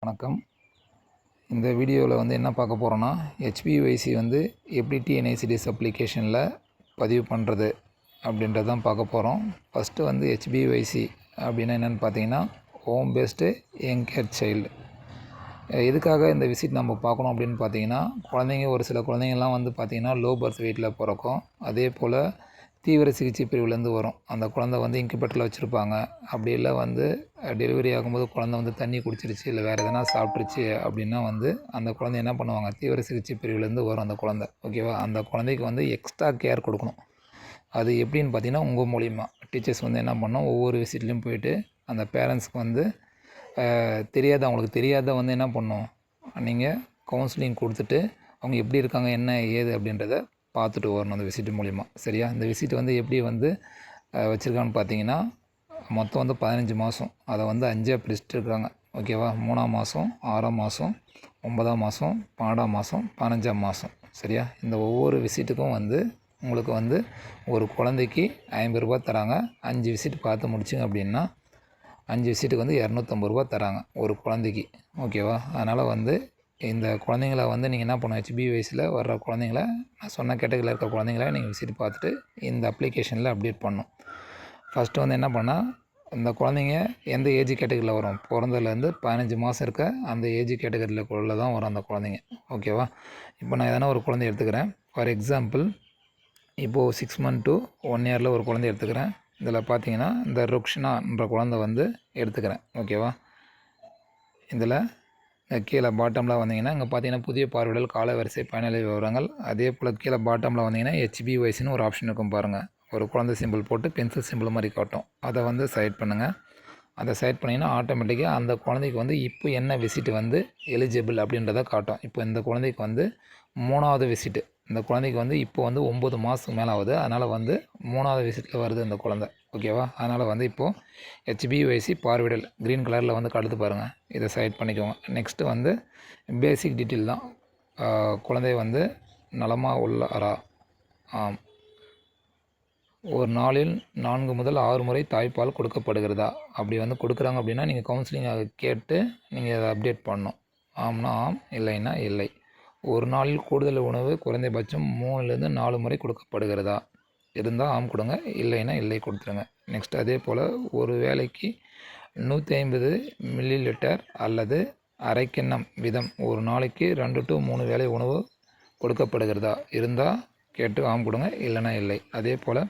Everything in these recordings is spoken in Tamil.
வணக்கம். இந்த வீடியோவில் என்ன பார்க்க போகிறோன்னா, ஹெச்பிஒய்சி எப்படி டிஎன்ஐசிடிஎஸ் அப்ளிகேஷனில் பதிவு பண்ணுறது அப்படின்றது தான் பார்க்க போகிறோம். ஃபஸ்ட்டு ஹெச்பிஒய்சி அப்படின்னா என்னென்னு பார்த்தீங்கன்னா, home based young care child. எதுக்காக இந்த விசிட் நம்ம பார்க்கணும் அப்படின்னு பார்த்தீங்கன்னா, குழந்தைங்க ஒரு சில குழந்தைங்கள்லாம் பார்த்திங்கன்னா லோ பர்த் வெயிட்டில் பிறக்கும். அதே போல் தீவிர சிகிச்சை பிரிவுலேருந்து வரும். அந்த குழந்தை இன்குபேட்டரில் வச்சுருப்பாங்க. அப்படி இல்லை டெலிவரி ஆகும்போது குழந்தை தண்ணி குடிச்சிருச்சு, இல்லை வேறு எதனா சாப்பிட்ருச்சு அப்படின்னா அந்த குழந்தை என்ன பண்ணுவாங்க, தீவிர சிகிச்சை பிரிவுலேருந்து வரும் அந்த குழந்தை. ஓகேவா? அந்த குழந்தைக்கு எக்ஸ்ட்ரா கேர் கொடுக்கணும். அது எப்படின்னு பார்த்தீங்கன்னா, உங்கள் மூலிமா டீச்சர்ஸ் என்ன பண்ணணும், ஒவ்வொரு விசிட்லேயும் போயிட்டு அந்த பேரண்ட்ஸ்க்கு தெரியாத அவங்களுக்கு தெரியாத என்ன பண்ணணும், நீங்கள் கவுன்சிலிங் கொடுத்துட்டு அவங்க எப்படி இருக்காங்க, என்ன ஏது அப்படின்றத பார்த்துட்டு வரணும் அந்த விசிட் மூலிமா. சரியா? இந்த விசிட் எப்படி வச்சுருக்கான்னு பார்த்தீங்கன்னா, மொத்தம் 15 மாதம். அதை 5ஆக பிரிச்சுட்டுருக்காங்க. ஓகேவா? 3ஆம் மாதம், 6ஆம் மாதம், 9ஆம் மாதம், 12ஆம் மாதம், 15ஆம் மாதம். சரியா? இந்த ஒவ்வொரு விசிட்டுக்கும் உங்களுக்கு ஒரு குழந்தைக்கு ₹50 தராங்க. 5 விசிட் பார்த்து முடிச்சிங்க அப்படின்னா 5 விசிட்டுக்கு ₹250 தராங்க ஒரு குழந்தைக்கு. ஓகேவா? அதனால் இந்த குழந்தைங்கள நீங்கள் என்ன பண்ணணும், ஹெச்பிஒய்சியில் வர்ற குழந்தைங்கள, நான் சொன்ன கேட்டகரியில் இருக்கிற குழந்தைங்கள நீங்கள் விசிட் பார்த்துட்டு இந்த அப்ளிகேஷனில் அப்டேட் பண்ணணும். ஃபஸ்ட்டு என்ன பண்ணால், இந்த குழந்தைங்க எந்த ஏஜ் கேட்டகரியில் வரும், பிறந்ததுலேருந்து 15 மாதம் இருக்க அந்த ஏஜ் கேட்டகரியில் தான் வரும் அந்த குழந்தைங்க. ஓகேவா? இப்போ நான் எதனா ஒரு குழந்தை எடுத்துக்கிறேன். ஃபார் எக்ஸாம்பிள், இப்போது 6 month to 1 year ஒரு குழந்தை எடுத்துக்கிறேன். இதில் பார்த்தீங்கன்னா இந்த ருக்ஷனான்ற குழந்தை எடுத்துக்கிறேன். ஓகேவா? இதில் கீழே பாட்டமில் இங்கே பார்த்தீங்கன்னா புதிய பார்வையிடல் காலவரிசை பயனாளி விவரங்கள். அதே போல் கீழே பாட்டமில் ஹெச்பிஒய்சின்னு ஒரு ஆப்ஷன் இருக்கும் பாருங்கள். ஒரு குழந்தை சிம்பிள் போட்டு பென்சில் சிம்பிள் மாதிரி காட்டும். அதை செலக்ட் பண்ணுங்கள். அதை செலக்ட் பண்ணிங்கன்னா ஆட்டோமேட்டிக்காக அந்த குழந்தைக்கு இப்போ என்ன விசிட் எலிஜிபிள் அப்படின்றத காட்டும். இப்போ இந்த குழந்தைக்கு 3ஆவது விசிட்டு. இந்த குழந்தைக்கு இப்போ 9 மாதத்துக்கு மேலே ஆகுது. அதனால் 3ஆவது விசிட்டில் வருது இந்த குழந்தை. ஓகேவா? அதனால் இப்போது ஹெச்பிஒய்சி பார்வையிடல் க்ரீன் கலரில் காட்டுது பாருங்கள். இதை செலக்ட் பண்ணிக்கோங்க. நெக்ஸ்ட்டு பேசிக் டீட்டெயில் தான். குழந்தை நலமாக உள்ளாரா? ஆம். ஒரு நாளில் 4 முதல் 6 முறை தாய்ப்பால் கொடுக்கப்படுகிறதா? அப்படி கொடுக்குறாங்க அப்படின்னா நீங்கள் கவுன்சிலிங் கேட்டு நீங்கள் அதை அப்டேட் பண்ணணும். ஆம்னா ஆம், இல்லைன்னா இல்லை. ஒரு நாளில் கூடுதல் உணவு குறைந்தபட்சம் 3லேருந்து 4 முறை கொடுக்கப்படுகிறதா? இருந்தால் ஆம் கொடுங்க, இல்லைன்னா இல்லை கொடுத்துருங்க. நெக்ஸ்ட் அதே போல் ஒரு வேளைக்கு 150 ml அல்லது அரைக்கிண்ணம் வீதம் ஒரு நாளைக்கு 2 to 3 வேளை உணவு கொடுக்கப்படுகிறதா? இருந்தால் கேட்டு ஆம் கொடுங்க, இல்லைன்னா இல்லை. அதே போல்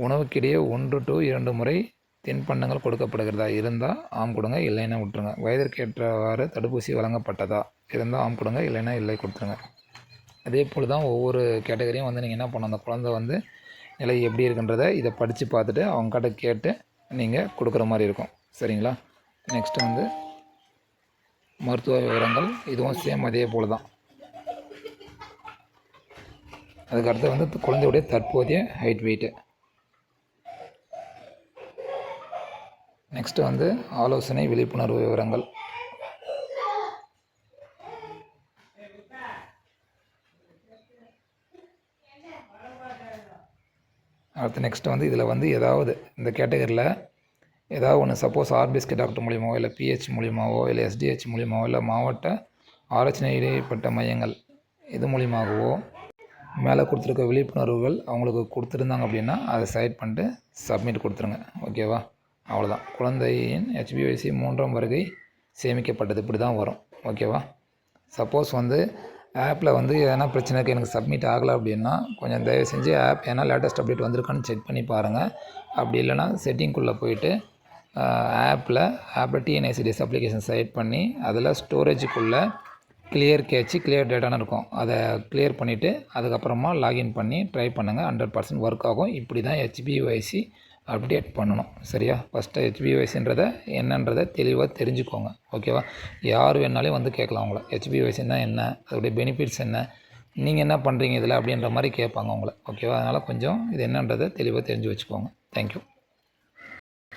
உணவுக்கிடையே 1 to 2 முறை தின்பண்டங்கள் கொடுக்கப்படுகிறதா? இருந்தால் ஆம் கொடுங்க, இல்லைன்னா விட்டுருங்க. வயதிற்கேற்றவாறு தடுப்பூசி வழங்கப்பட்டதா? இருந்தால் ஆம் கொடுங்க, இல்லைன்னா இல்லை கொடுத்துருங்க. அதே போல் தான் ஒவ்வொரு கேட்டகரியும் நீங்கள் என்ன பண்ணணும், அந்த குழந்தை நிலை எப்படி இருக்குன்றதை இதை படித்து பார்த்துட்டு அவங்ககிட்ட கேட்டு நீங்கள் கொடுக்குற மாதிரி இருக்கும். சரிங்களா? நெக்ஸ்ட்டு மருத்துவ விவரங்கள். இதுவும் சேம் அதே போல் தான். அதுக்கடுத்து குழந்தையுடைய தற்போதைய ஹைட் வெயிட்டு. நெக்ஸ்ட்டு ஆலோசனை விழிப்புணர்வு விவரங்கள். அடுத்து நெக்ஸ்ட்டு இதில் ஏதாவது இந்த கேட்டகரியில் ஏதாவது ஒன்று, சப்போஸ் ஆர்பிஎஸ்கே டாக்டர் மூலியமாவோ, இல்லை பிஹெச் மூலியமாவோ, இல்லை எஸ்டிஹெச் மூலியமாவோ, இல்லை மாவட்ட ஆராய்ச்சி இடைப்பட்ட மையங்கள் இது மூலியமாகவோ மேலே கொடுத்துருக்க விழிப்புணர்வுகள் அவங்களுக்கு கொடுத்துருந்தாங்க அப்படின்னா அதை செலக்ட் பண்ணிட்டு சப்மிட் கொடுத்துருங்க. ஓகேவா? அவ்வளோதான். குழந்தையின் ஹெச்பிஒய்சி 3ஆம் வருகை சேமிக்கப்பட்டது. இப்படி தான் வரும். ஓகேவா? சப்போஸ் ஆப்பில் எதனா பிரச்சனை இருக்குது, எனக்கு சப்மிட் ஆகலை அப்படின்னா கொஞ்சம் தயவு செஞ்சு ஆப் ஏன்னா லேட்டஸ்ட் அப்டேட் வந்திருக்கான்னு செக் பண்ணி பாருங்கள். அப்படி இல்லைனா செட்டிங்குள்ளே போயிட்டு ஆப்பில் டிஎன்ஐசிடிஎஸ் அப்ளிகேஷன் செலக்ட் பண்ணி அதில் ஸ்டோரேஜுக்குள்ளே கிளியர் டேட்டான்னு இருக்கும். அதை கிளியர் பண்ணிவிட்டு அதுக்கப்புறமா லாகின் பண்ணி ட்ரை பண்ணுங்கள். 100% ஒர்க் ஆகும். இப்படி தான் ஹெச்பிஒய்சி அப்டேட் பண்ணணும். சரியா? ஃபஸ்ட்டு ஹெச்பிஒய்சின்றதை என்னன்றதை தெளிவாக தெரிஞ்சுக்கோங்க. ஓகேவா? யார் வேணாலும் கேட்கலாம் உங்களை, ஹெச்பிஒய்சின்னா என்ன, அதோடைய பெனிஃபிட்ஸ் என்ன, நீங்கள் என்ன பண்ணுறீங்க இதில் அப்படின்ற மாதிரி கேட்பாங்க உங்களை. ஓகேவா? அதனால் கொஞ்சம் இது என்னன்றதை தெளிவாக தெரிஞ்சு வச்சுக்கோங்க. தேங்க்யூ.